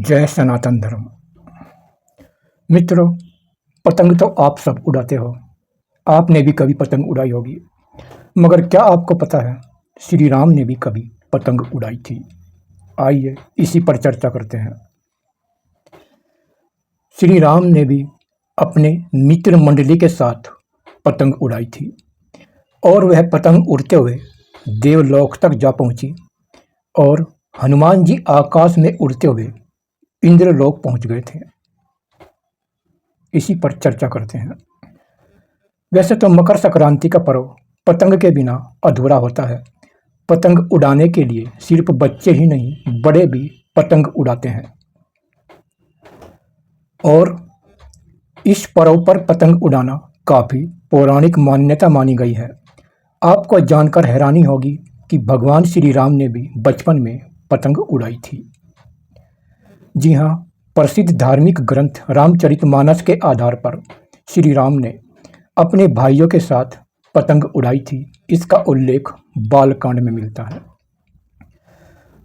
जय सनातन धर्म। मित्रों, पतंग तो आप सब उड़ाते हो, आपने भी कभी पतंग उड़ाई होगी, मगर क्या आपको पता है श्री राम ने भी कभी पतंग उड़ाई थी? आइए इसी पर चर्चा करते हैं। श्री राम ने भी अपने मित्र मंडली के साथ पतंग उड़ाई थी और वह पतंग उड़ते हुए देवलोक तक जा पहुंची और हनुमान जी आकाश में उड़ते हुए इंद्रलोक पहुंच गए थे। इसी पर चर्चा करते हैं। वैसे तो मकर संक्रांति का पर्व पतंग के बिना अधूरा होता है। पतंग उड़ाने के लिए सिर्फ बच्चे ही नहीं, बड़े भी पतंग उड़ाते हैं और इस पर्व पर पतंग उड़ाना काफी पौराणिक मान्यता मानी गई है। आपको जानकर हैरानी होगी कि भगवान श्री राम ने भी बचपन में पतंग उड़ाई थी। जी हाँ, प्रसिद्ध धार्मिक ग्रंथ रामचरितमानस के आधार पर श्री राम ने अपने भाइयों के साथ पतंग उड़ाई थी। इसका उल्लेख बालकांड में मिलता है।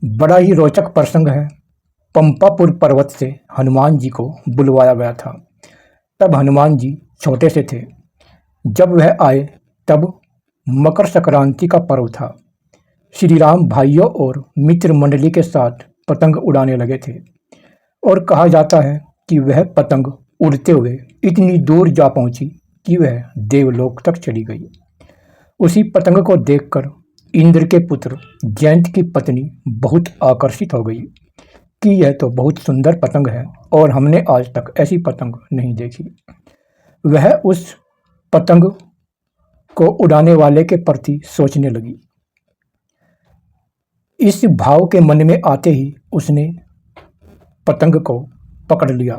बड़ा ही रोचक प्रसंग है। पंपापुर पर्वत से हनुमान जी को बुलवाया गया था। तब हनुमान जी छोटे से थे। जब वह आए तब मकर संक्रांति का पर्व था। श्री राम भाइयों और मित्र मंडली के साथ पतंग उड़ाने लगे थे और कहा जाता है कि वह पतंग उड़ते हुए इतनी दूर जा पहुंची कि वह देवलोक तक चली गई। उसी पतंग को देखकर इंद्र के पुत्र जयंत की पत्नी बहुत आकर्षित हो गई कि यह तो बहुत सुंदर पतंग है और हमने आज तक ऐसी पतंग नहीं देखी। वह उस पतंग को उड़ाने वाले के प्रति सोचने लगी। इस भाव के मन में आते ही उसने पतंग को पकड़ लिया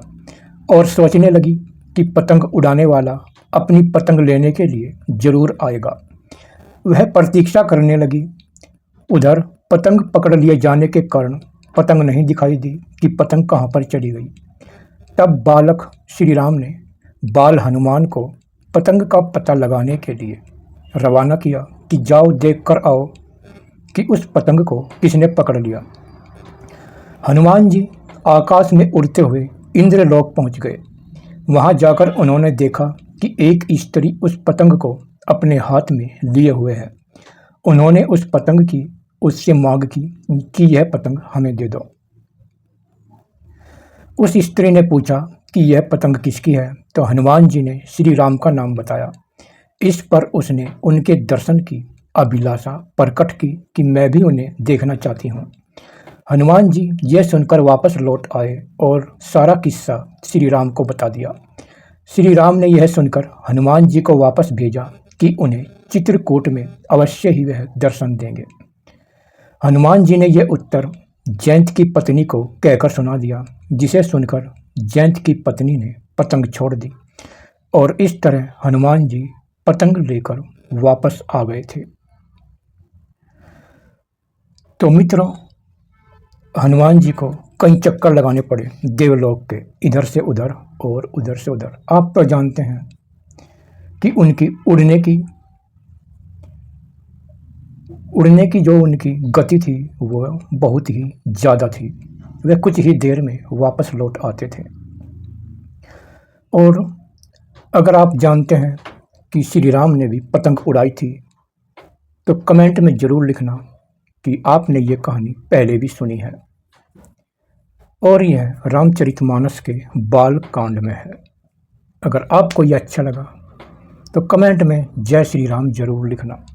और सोचने लगी कि पतंग उड़ाने वाला अपनी पतंग लेने के लिए जरूर आएगा। वह प्रतीक्षा करने लगी। उधर पतंग पकड़ लिए जाने के कारण पतंग नहीं दिखाई दी कि पतंग कहाँ पर चली गई। तब बालक श्री राम ने बाल हनुमान को पतंग का पता लगाने के लिए रवाना किया कि जाओ देख कर आओ कि उस पतंग को किसने पकड़ लिया। हनुमान जी आकाश में उड़ते हुए इंद्रलोक पहुंच गए। वहां जाकर उन्होंने देखा कि एक स्त्री उस पतंग को अपने हाथ में लिए हुए है। उन्होंने उस पतंग की उससे मांग की कि यह पतंग हमें दे दो। उस स्त्री ने पूछा कि यह पतंग किसकी है, तो हनुमान जी ने श्री राम का नाम बताया। इस पर उसने उनके दर्शन की अभिलाषा प्रकट की कि मैं भी उन्हें देखना चाहती हूँ। हनुमान जी यह सुनकर वापस लौट आए और सारा किस्सा श्री राम को बता दिया। श्री राम ने यह सुनकर हनुमान जी को वापस भेजा कि उन्हें चित्रकूट में अवश्य ही वह दर्शन देंगे। हनुमान जी ने यह उत्तर जयंत की पत्नी को कहकर सुना दिया, जिसे सुनकर जयंत की पत्नी ने पतंग छोड़ दी और इस तरह हनुमान जी पतंग लेकर वापस आ गए थे। तो मित्रों, हनुमान जी को कई चक्कर लगाने पड़े देवलोक के, इधर से उधर और उधर से उधर। आप तो जानते हैं कि उनकी उड़ने की जो उनकी गति थी वो बहुत ही ज़्यादा थी। वे कुछ ही देर में वापस लौट आते थे। और अगर आप जानते हैं कि श्री राम ने भी पतंग उड़ाई थी तो कमेंट में ज़रूर लिखना कि आपने ये कहानी पहले भी सुनी है। और यह रामचरितमानस के बाल कांड में है। अगर आपको यह अच्छा लगा तो कमेंट में जय श्री राम ज़रूर लिखना।